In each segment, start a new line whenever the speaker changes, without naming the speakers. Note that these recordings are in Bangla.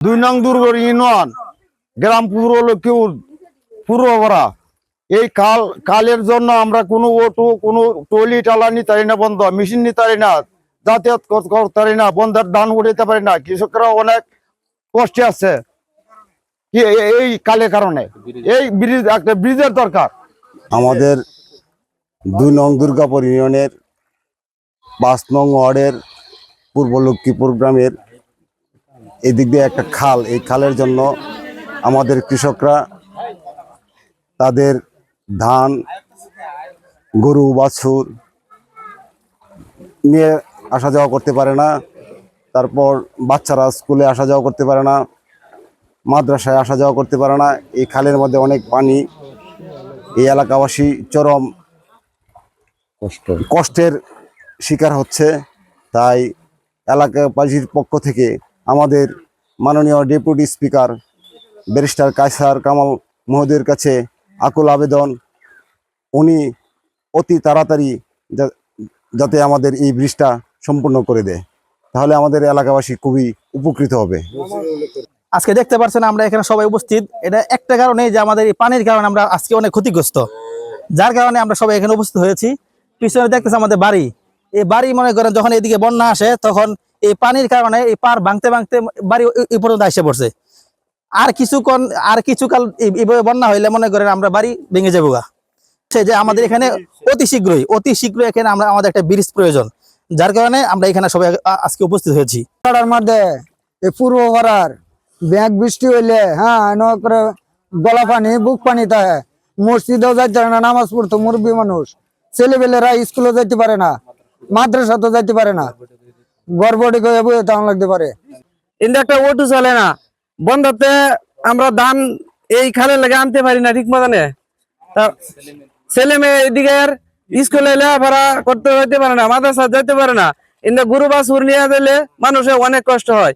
2 নং দুর্গর ইউনিয়ন গ্রাম পূর্বলক্ষ্মীপুর পূর্বপাড়া। এই কালের জন্য আমরা কোনো অটো কোনো টলি টালা নিতে পারি না, বন্ধ মেশিন নিতে পারি না, যাতায়াত করতে পারি না, বন্ধের ধান উঠাইতে পারি না। কৃষকরা অনেক কষ্টে আছে এই কালের কারণে। এই ব্রিজ, একটা ব্রিজের দরকার
আমাদের 2 নং দুর্গাপুর ইউনিয়নের 5 নং ওয়ার্ডের পূর্ব লক্ষ্মীপুর গ্রামের এদিক দিয়ে একটা খাল। এই খালের জন্য আমাদের কৃষকরা তাদের ধান, গরু বাছুর নিয়ে আসা যাওয়া করতে পারে না। তারপর বাচ্চারা স্কুলে আসা যাওয়া করতে পারে না, মাদ্রাসায় আসা যাওয়া করতে পারে না। এই খালের মধ্যে অনেক পানি। এই এলাকাবাসী চরম কষ্টের শিকার হচ্ছে। তাই এলাকাবাসীর পক্ষ থেকে আমাদের মাননীয় deputy speaker barrister Kaiser Kamal মহোদয়ের কাছে আকুল আবেদন, উনি অতি তাড়াতাড়ি যাতে আমাদের এই ব্রিজটা সম্পূর্ণ করে দেয়, তাহলে আমাদের এলাকাবাসী খুবই উপকৃত হবে।
আজকে দেখতে পাচ্ছেন আমরা এখানে সবাই উপস্থিত, এটা একটা কারণে যে আমাদের এই পানির কারণে আমরা আজকে অনেক ক্ষতিগ্রস্ত, যার কারণে আমরা সবাই এখানে উপস্থিত হয়েছি। পিছনে দেখতেছি আমাদের বাড়ি, এই বাড়ি মনে করেন যখন এদিকে বন্যা আসে তখন এই পানির কারণে এই পার ভাঙতে ভাঙতে বাড়ি এই পর্যন্ত এসে পড়ছে। আর কিছুকাল এইভাবে বন্যা হইলে মনে করেন আমরা বাড়ি ভেঙে যাবো গা। যে আমাদের এখানে অতি শীঘ্রই এখানে আমাদের একটা ব্রিজ প্রয়োজন, যার কারণে আমরা এখানে সবাই আজকে উপস্থিত হয়েছি।
মধ্যে এই পূর্ব পাড়ার ব্যাগ বৃষ্টি হইলে গলা পানি বুক পানি থাকে, মসজিদেও যাইতে পারে না, নামাজ পড়তো মুরব্বী মানুষ, ছেলেবেলেরা স্কুলে যাইতে পারে না, মাদ্রাসা তো যাইতে পারে না, গড়বড়ি করে বইয়ে তেমন লাগতে পারে।
কিন্তু একটা অটো চলে না, বন্ধতে আমরা ধান এই খালে লেগে আনতে পারি না ঠিক মতনে। ছেলে মেয়ে এদিকে স্কুলে লেখাপড়া করতে হইতে পারে না, মাদ্রাসা যাইতে পারে না, কিন্তু গরু বাছুর নিয়ে দিলে মানুষের অনেক কষ্ট হয়।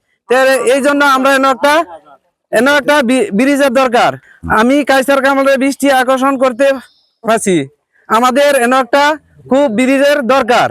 এই জন্য আমরা এনে একটা ব্রিজের দরকার। আমি কায়সার কামালের দৃষ্টি আকর্ষণ করতে পারছি, আমাদের এনে একটা খুব ব্রিজের দরকার।